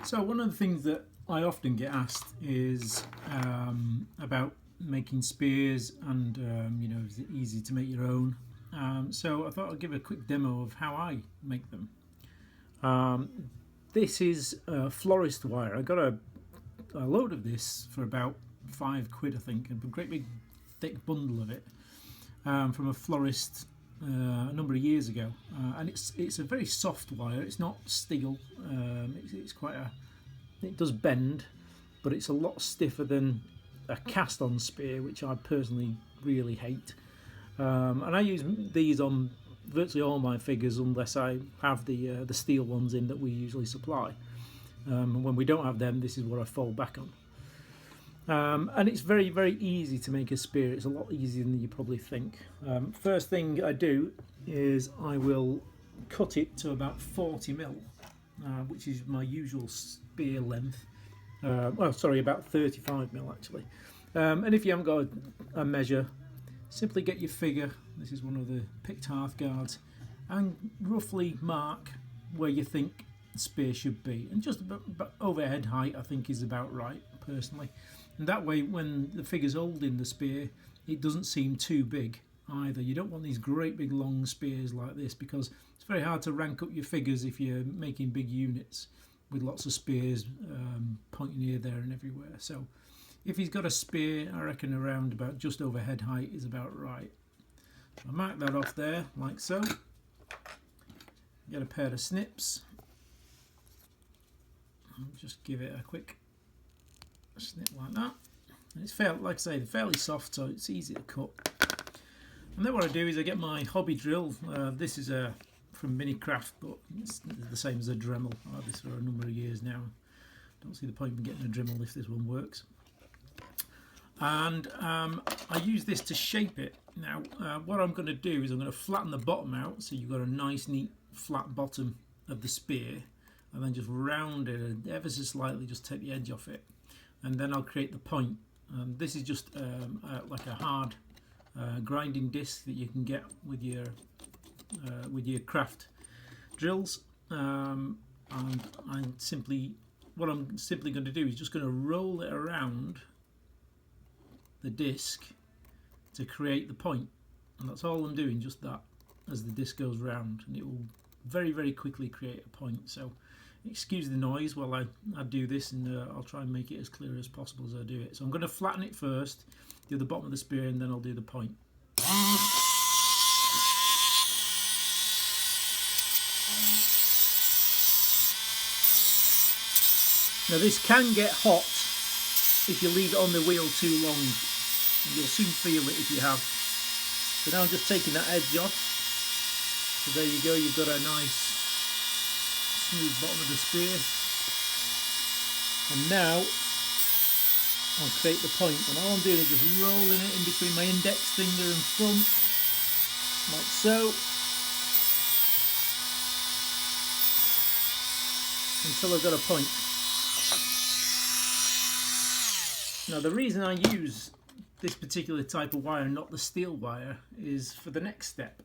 So one of the things that I often get asked is about making spears and is it easy to make your own? So I thought I'd give a quick demo of how I make them. This is florist wire. I got a load of this for about £5, I think, a great big thick bundle of it from a florist a number of years ago, and it's a very soft wire. It's not steel. It's quite it does bend, but it's a lot stiffer than a cast-on spear, which I personally really hate. And I use these on virtually all my figures, unless I have the steel ones in that we usually supply. And when we don't have them, this is what I fall back on. And it's very, very easy to make a spear. It's a lot easier than you probably think. First thing I do is I will cut it to about 40mm, which is my usual spear length. About 35mm actually. And if you haven't got a measure, simply get your figure. This is one of the picked hearth guards, and roughly mark where you think the spear should be. And just about overhead height, I think, is about right personally. And that way, when the figure's holding the spear, it doesn't seem too big either. You don't want these great big long spears like this, because it's very hard to rank up your figures if you're making big units with lots of spears pointing here, there and everywhere. So if he's got a spear, I reckon around about just over head height is about right. So I mark that off there like so. Get a pair of snips. Just give it a quick snip like that. And it's like I say, fairly soft, so it's easy to cut. And then what I do is I get my hobby drill. This is from Minicraft, but it's the same as a Dremel. I've had this for a number of years now. Don't see the point in getting a Dremel if this one works. And I use this to shape it. Now what I'm going to do is I'm going to flatten the bottom out, so you've got a nice neat flat bottom of the spear, and then just round it ever so slightly, just take the edge off it, and then I'll create the point. This is just like a hard grinding disc that you can get with your craft drills, and what I'm simply going to do is just going to roll it around the disc to create the point, and that's all I'm doing, just that, as the disc goes round, and it will very, very quickly create a point. So excuse the noise while I do this, and I'll try and make it as clear as possible as I do it. So I'm going to flatten it first, do the bottom of the spear, and then I'll do the point. Now this can get hot if you leave it on the wheel too long, and you'll soon feel it if you have. So now I'm just taking that edge off. So there you go, you've got a nice smooth bottom of the spear. And now I'll create the point, and all I'm doing is just rolling it in between my index finger and thumb, like so, until I've got a point. Now the reason I use this particular type of wire and not the steel wire is for the next step.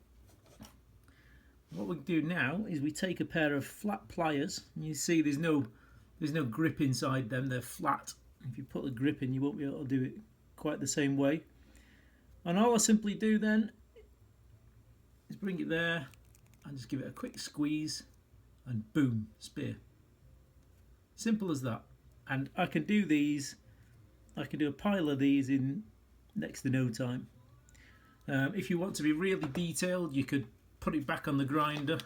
What we do now is we take a pair of flat pliers, and you see there's no grip inside them, they're flat. If you put the grip in, you won't be able to do it quite the same way. And all I simply do then is bring it there and just give it a quick squeeze, and boom, spear. Simple as that. And I can do these, I can do a pile of these in next to no time. If you want to be really detailed, you could put it back on the grinder,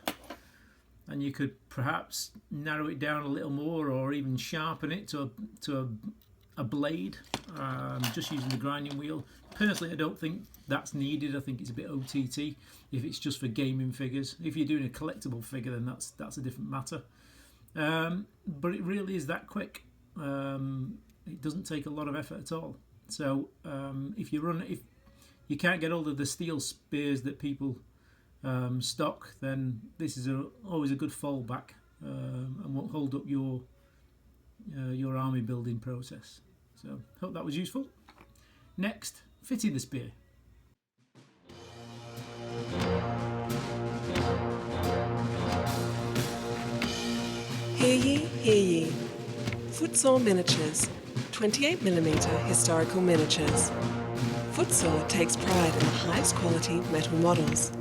and you could perhaps narrow it down a little more, or even sharpen it to a blade, just using the grinding wheel. Personally, I don't think that's needed. I think it's a bit OTT if it's just for gaming figures. If you're doing a collectible figure, then that's a different matter. But it really is that quick. It doesn't take a lot of effort at all. So if you can't get hold of the steel spears that people stock, then this is always a good fallback, and won't hold up your army building process. So hope that was useful. Next, fitting the spear. Hear ye, hear ye. Footsore Miniatures, 28mm historical miniatures. Footsore takes pride in the highest quality metal models,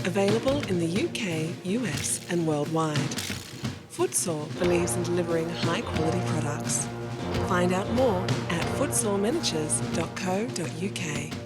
available in the UK, US and worldwide. Footsore believes in delivering high quality products. Find out more at footsoreminiatures.co.uk.